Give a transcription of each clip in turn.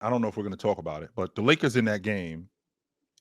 I don't know if we're going to talk about it, but the Lakers in that game,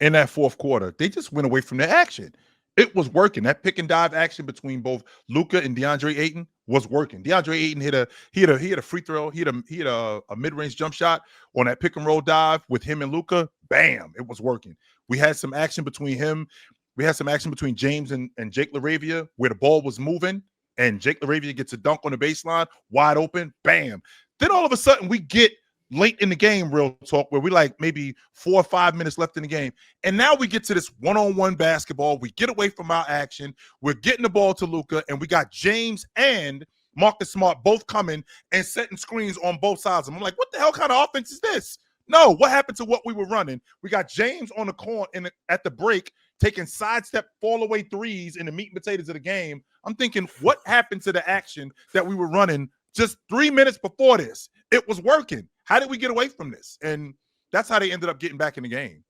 in that fourth quarter, they just went away from the action. It was working. That pick and dive action between both Luka and DeAndre Ayton was working. DeAndre Ayton hit a free throw. He had a mid range jump shot on that pick and roll dive with him and Luka. Bam! It was working. We had some action between him. We had some action between James and Jake LaRavia where the ball was moving and Jake LaRavia gets a dunk on the baseline, wide open. Bam! Then all of a sudden we get late in the game, real talk, where we like maybe 4 or 5 minutes left in the game. And now we get to this one-on-one basketball. We get away from our action. We're getting the ball to Luka, and we got James and Marcus Smart both coming and setting screens on both sides. I'm like, what the hell kind of offense is this? No, what happened to what we were running? We got James on the corner at the break taking sidestep fall away threes in the meat and potatoes of the game. I'm thinking, what happened to the action that we were running just 3 minutes before this? It was working. How did we get away from this? And that's how they ended up getting back in the game.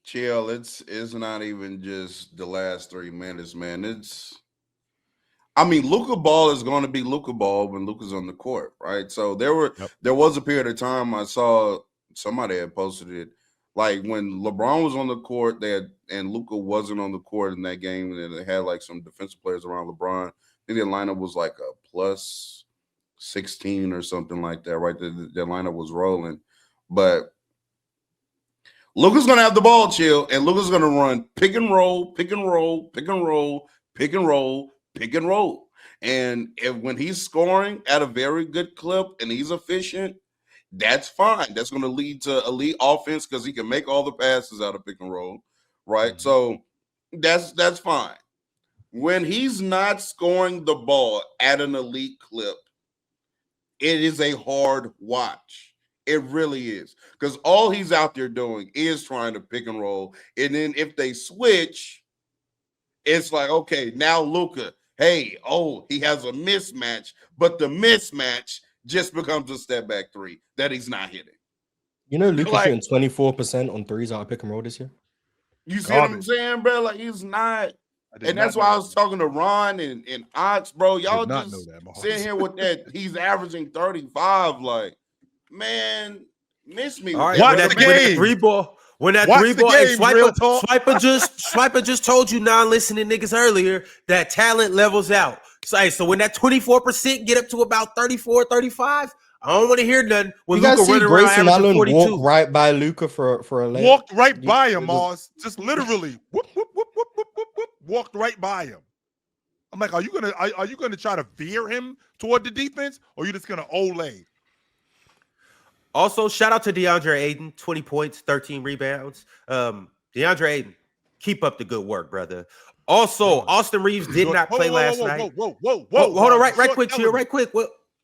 Chill, it's not even just the last 3 minutes, man. Luka Ball is going to be Luka Ball when Luka's on the court, right? So there was a period of time I saw somebody had posted it, like when LeBron was on the court, and Luka wasn't on the court in that game, and they had like some defensive players around LeBron. I think the lineup was like a plus 16 or something like that, right? The lineup was rolling. But Luka's going to have the ball, Chill, and Luka's going to run pick and roll, pick and roll, pick and roll, pick and roll, pick and roll. And when he's scoring at a very good clip and he's efficient, that's fine. That's going to lead to elite offense because he can make all the passes out of pick and roll, right? Mm-hmm. So that's fine. When he's not scoring the ball at an elite clip, it is a hard watch. It really is. Because all he's out there doing is trying to pick and roll. And then if they switch, it's like, okay, now Luka, he has a mismatch, but the mismatch just becomes a step back three that he's not hitting. You know, Luka's shooting 24% on threes out of pick and roll this year. You see what I'm saying, bro? Like, he's not. And that's why I was talking to Ron and Ox, bro. Y'all just sitting here with that. He's averaging 35. Like, man, miss me. All right, watch the game. When that three ball, Swiper just told you non-listening niggas earlier that talent levels out. So when that 24% get up to about 34, 35, I don't want to hear nothing. When Luka running Grayson around Allen 42. Walk right by Luka for a layup. Walked right by him, Mars. Just literally whoop, whoop, whoop, whoop, whoop, whoop, whoop, walked right by him. I'm like, are you gonna try to veer him toward the defense, or are you just gonna olay? Also, shout out to DeAndre Ayton, 20 points, 13 rebounds. DeAndre Ayton, keep up the good work, brother. Also, Austin Reaves did not play last night. Whoa. Hold on, right quick, Chill, right quick.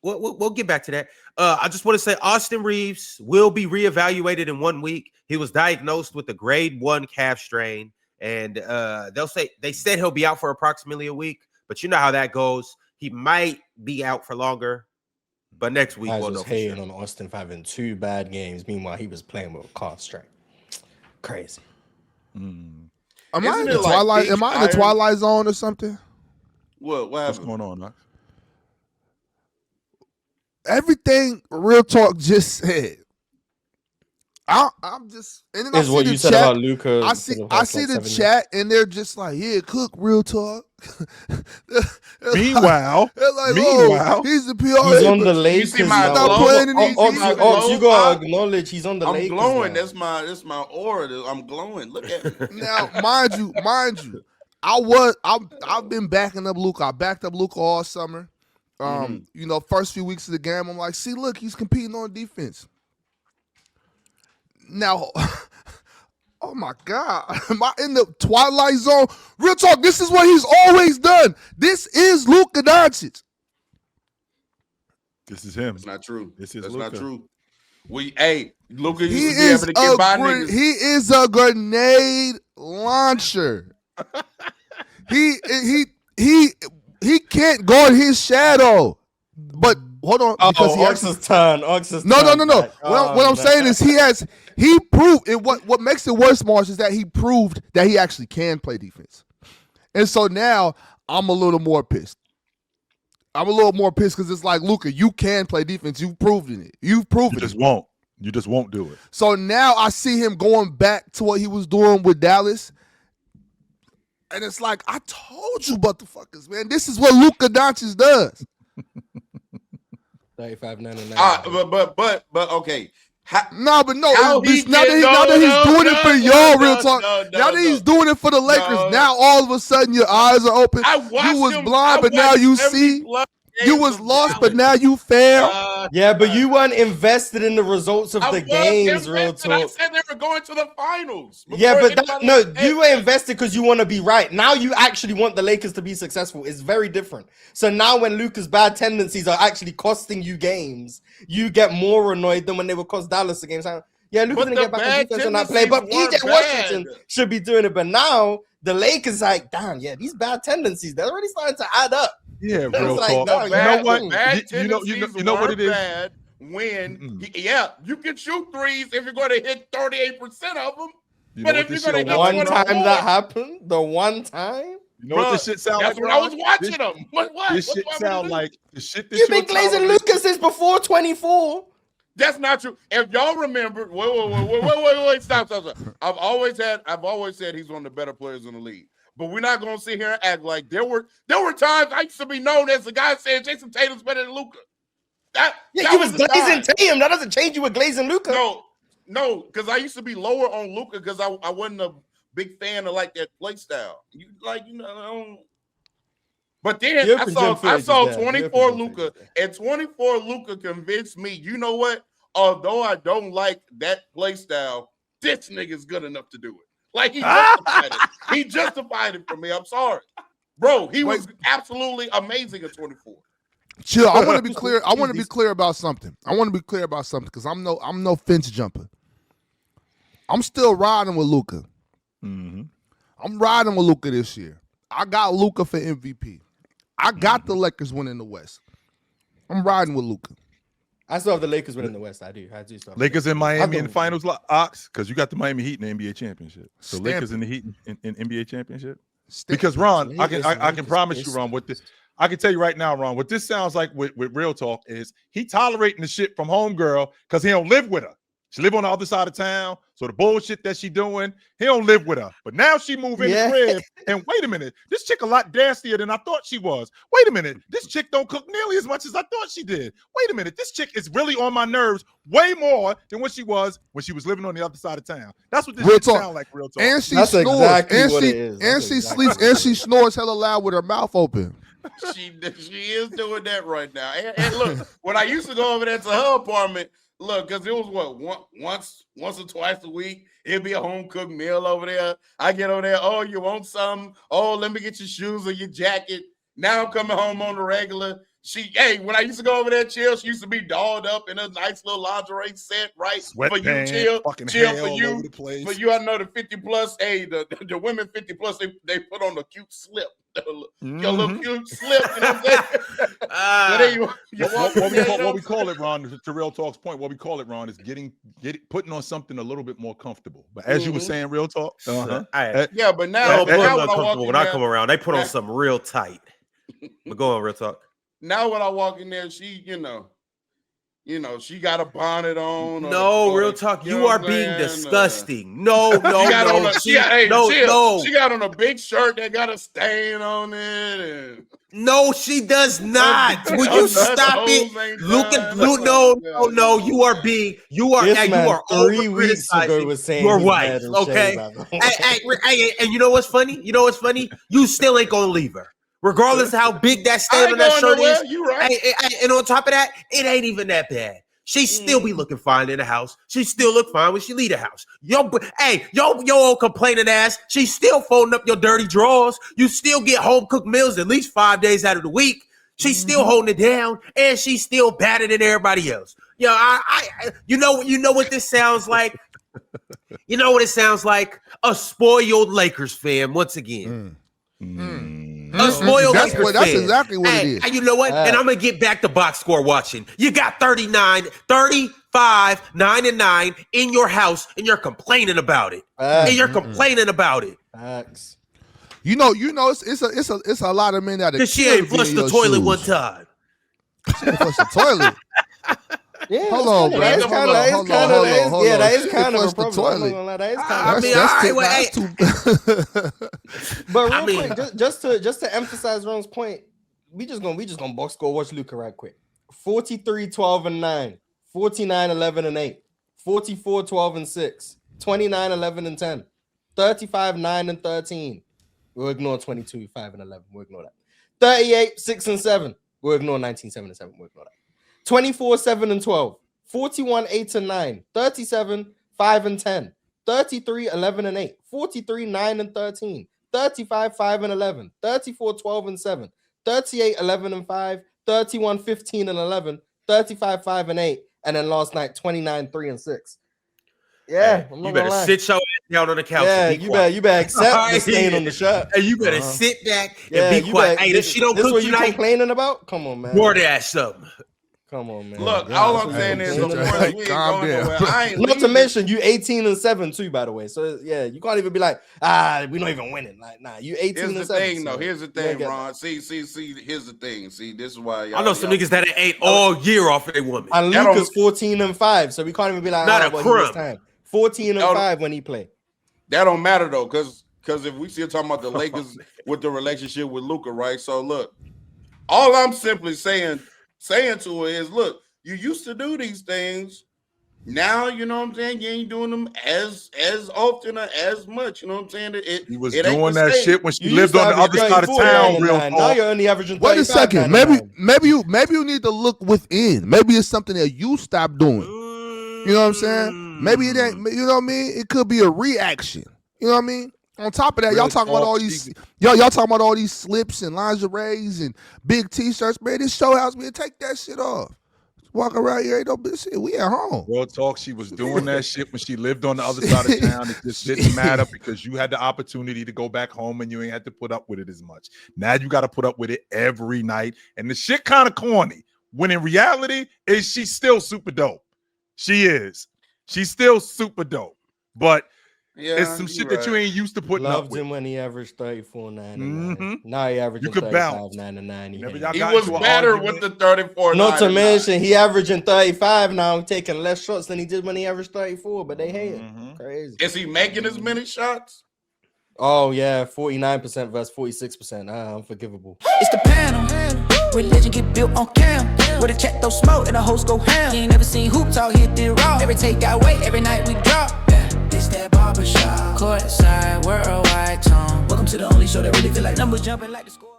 We'll get back to that. I just want to say Austin Reaves will be reevaluated in 1 week. He was diagnosed with a grade 1 calf strain, and they said he'll be out for approximately a week, but you know how that goes. He might be out for longer. But next week, we'll know for sure. On Austin for having 2 bad games. Meanwhile, he was playing with a calf strain. Crazy. Am I in the Twilight Zone or something? What's going on, Max? Everything Real Talk just said. I'm just, and then is what you said chat, about Luka. I see the chat, and they're just like, "Yeah, Cook, Real Talk." Meanwhile, he's the PR. He's on the Lakers. You gotta acknowledge he's on the Lakers. I'm glowing. That's my aura. I'm glowing. Look at me. Now, mind you, I've been backing up Luka. I backed up Luka all summer. First few weeks of the game, I'm like, see, look, he's competing on defense. Now, oh my God, am I in the Twilight Zone? Real talk, this is what he's always done. This is Luka Dončić. This is him. It's not true. That's not true. Luka he is a grenade launcher. he can't guard his shadow. But hold on, because Ox's turn. No. What I'm saying is he proved, and what makes it worse, Marsh, is that he proved that he actually can play defense. And so now I'm a little more pissed. Because it's like, Luka, you can play defense. You've proven it. You've proven it. You just won't. You just won't do it. So now I see him going back to what he was doing with Dallas. And it's like, I told you, motherfuckers, man. This is what Luka Dončić does. 35.99. But okay. Now that he's doing it for y'all, real talk. Now that he's doing it for the Lakers, now all of a sudden your eyes are open. You was blind, but now you see. You was lost, but now you fair. Yeah, but you weren't invested in the results of the games, real talk. I said they were going to the finals. Yeah, but you were invested because you want to be right. Now you actually want the Lakers to be successful. It's very different. So now when Luka's bad tendencies are actually costing you games, you get more annoyed than when they would cost Dallas the games. Yeah, Luka didn't get back on defense on that play, but PJ Washington should be doing it. But now the Lakers like, damn, yeah, these bad tendencies, they're already starting to add up. Yeah, real like, talk. no, You know what? You know what it is? Bad when you can shoot threes if you're going to hit 38% of them. But if you're going to hit one time that happened, the one time. You know what this shit sound like? That's when I was watching them. What? This shit sound like the shit that you've been glazing Luka since before 24. That's not true. If y'all remember, wait, stop. I've always said he's one of the better players in the league. But we're not gonna sit here and act like there were times I used to be known as the guy saying Jason Tatum's better than Luka. You was glazing Tatum. That doesn't change you with glazing Luka. No, because I used to be lower on Luka because I wasn't a big fan of like that play style. But then I saw 24 Luka, and 24 Luka convinced me. You know what? Although I don't like that play style, this nigga's good enough to do it. Like he justified it. He justified it for me. I'm sorry, bro. He was absolutely amazing at 24. Chill. I want to be clear. I want to be clear about something. Because I'm no fence jumper. I'm still riding with Luka. Mm-hmm. I'm riding with Luka this year. I got Luka for MVP. I got the Lakers winning the West. I'm riding with Luka. I still have the Lakers winning the West. I do still. Lakers in Miami in the finals, Ox, because you got the Miami Heat in the NBA championship. So Lakers in the Heat in NBA championship. Because Ron, I can promise you, Ron, what this I can tell you right now, Ron, what this sounds like with Real Talk is he tolerating the shit from homegirl because he don't live with her. She live on the other side of town, so the bullshit that she doing, he don't live with her. But now she move in the crib, and wait a minute, this chick a lot nastier than I thought she was. Wait a minute, this chick don't cook nearly as much as I thought she did. Wait a minute, this chick is really on my nerves way more than what she was when she was living on the other side of town. That's what this shit sound like, Real Talk. And she That's snores, exactly and what she it is. and she sleeps, and she snores hella loud with her mouth open. She is doing that right now. And look, when I used to go over there to her apartment, look, because it was once or twice a week, it'd be a home cooked meal over there. I get over there, oh, you want something? Oh, let me get your shoes or your jacket. Now I'm coming home on the regular. When I used to go over there, chill, she used to be dolled up in a nice little lingerie set, right? For you, chill for you. For you, I know the 50 plus. Hey, the women 50 plus, they put on a cute slip. Your little cute slip, you know what I'm saying? What we call it, Ron, to Real Talk's point, what we call it, Ron, is putting on something a little bit more comfortable. But as you were saying, Real Talk, yeah, but now when I come around, they put on something real tight. But go on, Real Talk. Now when I walk in there, she, she got a bonnet on. No, Real Talk, you are being disgusting. No. She got on a big shirt that got a stain on it. No, she does not. Will you stop it? No. You are 3 weeks ago was saying your wife. Okay. And you know what's funny? You still ain't gonna leave her. Regardless of how big that stain on that shirt is, you right. And on top of that, it ain't even that bad. She still be looking fine in the house. She still look fine when she leave the house. Yo old complaining ass, she still folding up your dirty drawers. You still get home cooked meals at least 5 days out of the week. She's still holding it down, and she's still better than everybody else. You know what this sounds like? You know what it sounds like? A spoiled Lakers fan once again. A spoiled Lakers fan. That's exactly what it is. And you know what? And I'm going to get back to box score watching. You got 35, 9-9 in your house, and you're complaining about it. Facts. You know, it's a lot of men that she ain't flushed the toilet one time. She ain't flushed the toilet. Yeah, Hold on, bro. that is kind of a Flush the problem. I'm not toilet. gonna lie, that is I kind of. mean, But real I mean- quick, just to emphasize Ron's point, we just gonna box score watch Luka right quick. 43, 12, and 9, 49, 11, and 8, 44, 12, and 6, 29, 11, and 10, 35, 9, and 13. We'll ignore 22, 5, and 11. We'll ignore that. 38, 6, and 7. We'll ignore 19, 7, and 7. We'll ignore that. 24, 7, and 12, 41, 8, and 9, 37, 5, and 10, 33, 11, and 8, 43, 9, and 13, 35, 5, and 11, 34, 12, and 7, 38, 11, and 5, 31, 15, and 11, 35, 5, and 8, and then last night, 29, 3, and 6. Yeah, hey, you better sit your ass down on the couch. Yeah, and be you quiet. better accept the stain on the shirt. Hey, you better sit back and be quiet. Hey, if she don't cook what you tonight, complaining about? Come on, man. pour that something. Come on, man. Look, Yeah, all I'm saying is, of course, we ain't calm going down. nowhere. I ain't not to leaving. mention you 18 and 7 too, by the way. So yeah, you can't even be like, we're not even winning. Like, nah, you 18 Here's and the 7. thing, though. so Here's the you thing, ain't get Ron. See. Here's the thing. See, this is why I know some niggas that ate all year off a woman. that. And Luka's 14 and 5, so we can't even be like, Not a well, he missed crumb. time. 14 and No. 5 when he played. That don't matter though, because if we still talking about the Lakers with the relationship with Luka, right? So look, all I'm simply saying to her is, look, you used to do these things. Now, you know what I'm saying? You ain't doing them as often or as much. You know what I'm saying? He was it ain't doing the that same. shit when she You lived used to on the average other side of 34, town. 9, Real and 9. Now talk. you're only averaging 35. Wait a second. 9. Maybe you need to look within. Maybe it's something that you stopped doing. You know what I'm saying? Maybe it ain't. You know what I mean? It could be a reaction. You know what I mean? On top of that, Real y'all talking about talk, all these y'all talking about all these slips and lingeries and big t-shirts. Man, this show house, man, take that shit off. Walk around here, ain't no shit. We at home. Real talk, she was doing that shit when she lived on the other side of town. It just didn't matter because you had the opportunity to go back home and you ain't had to put up with it as much. Now you got to put up with it every night. And the shit kind of corny. When in reality, she's still super dope. She is. She's still super dope. But it's some shit that you ain't used to putting up Loved with. him when he averaged 34, 9, and 9. Now he averaging You could 35, bounce. 9, and 9. He was better with the 34. Not to mention, he averaging 35 now, taking less shots than he did when he averaged 34, but they hate it. Crazy. Is he making as many shots? Oh, yeah, 49% versus 46%. Unforgivable. It's the panel. Religion get built on cam. With a check, throw smoke, and the hoes go ham. You ain't never seen hoops out here, did raw. Every take got weight, every night we drop. This that barbershop. Courtside, worldwide tone. Welcome to the only show that really feel like numbers jumping like the score.